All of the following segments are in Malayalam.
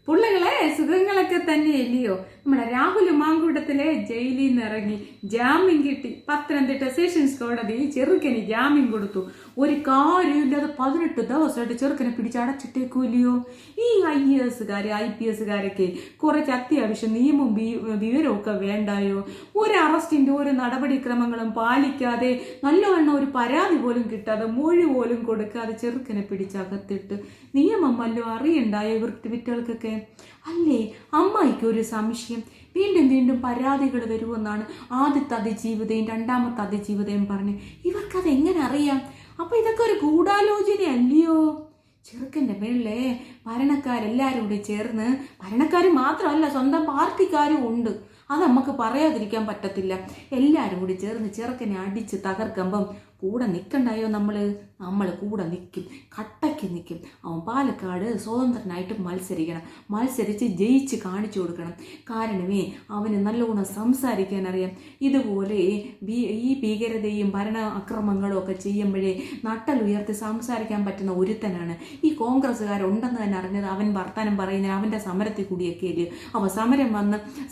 പുള്ളികളെ സുഖങ്ങളൊക്കെ തന്നെയല്ലയോ. നമ്മുടെ രാഹുൽ മാങ്കൂട്ടത്തിലെ ജയിലിൽ നിന്ന് ഇറങ്ങി ജാമ്യം കിട്ടി. പത്തനംതിട്ട സെഷൻസ് കോടതി ചെറുക്കന് ജാമ്യം കൊടുത്തു. ഒരു കാര്യമില്ലാതെ 18 ദിവസമായിട്ട് ചെറുക്കനെ പിടിച്ചടച്ചിട്ടേക്കൂല്ലയോ. ഈ IAS IPS കുറച്ച് അത്യാവശ്യം നിയമവും വിവരമൊക്കെ വേണ്ടായോ. ഒരു അറസ്റ്റിന്റെ ഒരു നടപടിക്രമങ്ങളും പാലിക്കാതെ, നല്ലവണ്ണം ഒരു പരാതി പോലും കിട്ടാതെ, മൊഴി പോലും കൊടുക്കാതെ ചെറുക്കനെ പിടിച്ചകത്തിട്ട് നിയമം വല്ലതും അറിയണ്ടായോ ഇവർക്കൊക്കെ? അല്ലേ, അമ്മായിക്ക് ഒരു സംശയം. വീണ്ടും വീണ്ടും പരാതികൾ വരുമെന്നാണ്. ആദ്യത്തെ അതിജീവിതയും രണ്ടാമത്തെ അതിജീവിതയും പറഞ്ഞ് ഇവർക്കത് എങ്ങനെ അറിയാം? അപ്പൊ ഇതൊക്കെ ഒരു ഗൂഢാലോചന അല്ലയോ? ചെറുക്കൻ്റെ മേളിലെ ഭരണക്കാരെല്ലാവരും കൂടി ചേർന്ന്, ഭരണക്കാർ മാത്രമല്ല സ്വന്തം പാർട്ടിക്കാരും ഉണ്ട്, അത് നമുക്ക് പറയാതിരിക്കാൻ പറ്റത്തില്ല. എല്ലാവരും കൂടി ചേർന്ന് ചെറുക്കനെ അടിച്ച് തകർക്കുമ്പം കൂടെ നിൽക്കണ്ടായോ? നമ്മൾ കൂടെ നിൽക്കും, കട്ടയ്ക്ക് നിൽക്കും. അവൻ പാലക്കാട് സ്വതന്ത്രനായിട്ട് മത്സരിച്ച് ജയിച്ച് കാണിച്ചു കൊടുക്കണം. കാരണമേ അവന് നല്ലോണം സംസാരിക്കാൻ അറിയാം. ഇതുപോലെ ഈ ഭീകരതയും ഭരണ അക്രമങ്ങളും ഒക്കെ ചെയ്യുമ്പോഴേ നട്ടലുയർത്തി സംസാരിക്കാൻ പറ്റുന്ന ഒരുത്തനാണ്. ഈ കോൺഗ്രസ്സുകാരുണ്ടെന്ന് തന്നെ അറിഞ്ഞത് അവൻ വർത്താനം പറയുന്നതിന് അവൻ്റെ സമരത്തിൽ കൂടിയൊക്കെ ഇല്ലേ. അവൻ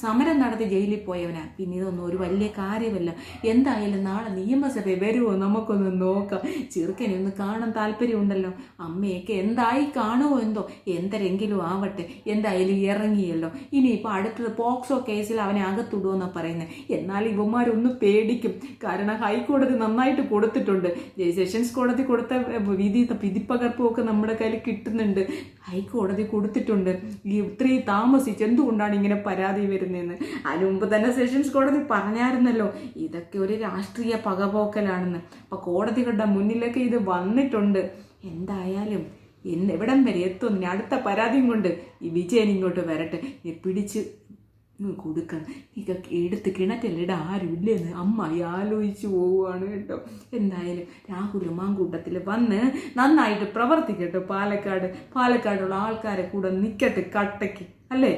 സമരം നടത്തി ജയിലിൽ പോയവനാ. പിന്നെ ഇതൊന്നും ഒരു വലിയ കാര്യമല്ല. എന്തായാലും നാളെ നിയമസഭ വരുമോ നമുക്കൊന്ന് നോക്കാം. ചെറുക്കനെ ഒന്ന് കാണാൻ താല്പര്യമുണ്ടല്ലോ. അമ്മയൊക്കെ എന്തായി കാണുമോ എന്തോ. എന്തെങ്കിലും ആവട്ടെ, എന്തായാലും ഇറങ്ങിയല്ലോ. ഇനിയിപ്പോൾ അടുത്തത് പോക്സോ കേസിൽ അവനെ അകത്തിടുമെന്നാണ് പറയുന്നത്. എന്നാൽ ഇവന്മാരൊന്ന് പേടിക്കും. കാരണം ഹൈക്കോടതി നന്നായിട്ട് കൊടുത്തിട്ടുണ്ട്. സെഷൻസ് കോടതി കൊടുത്ത വിധിപ്പകർപ്പുമൊക്കെ നമ്മുടെ കയ്യിൽ കിട്ടുന്നുണ്ട്. ഹൈക്കോടതി കൊടുത്തിട്ടുണ്ട്. ഇത്രയും താമസിച്ച് എന്തുകൊണ്ടാണ് ഇങ്ങനെ പരാതി വരുന്നതെന്ന്. അതിന് മുമ്പ് തന്നെ സെഷൻസ് കോടതി പറഞ്ഞായിരുന്നല്ലോ ഇതൊക്കെ ഒരു രാഷ്ട്രീയ പകപോക്കലാണെന്ന്. അപ്പം കോടതികളുടെ മുന്നിലൊക്കെ ഇത് വന്നിട്ടുണ്ട്. എന്തായാലും എവിടം വരെ എത്തും. അടുത്ത പരാതിയും കൊണ്ട് ഈ വിജയൻ ഇങ്ങോട്ട് വരട്ടെ. പിടിച്ച് കൊടുക്കണം. ഇതൊക്കെ എടുത്ത് കിണറ്റിലിട ആരും ഇല്ലെന്ന് അമ്മായി ആലോചിച്ച് പോവുകയാണ് കേട്ടോ. എന്തായാലും രാഹുൽ മാങ്കൂട്ടത്തിൽ വന്ന് നന്നായിട്ട് പ്രവർത്തിക്കട്ടോ. പാലക്കാടുള്ള ആൾക്കാരെ കൂടെ നിൽക്കട്ടെ കട്ടയ്ക്ക്, അല്ലേ?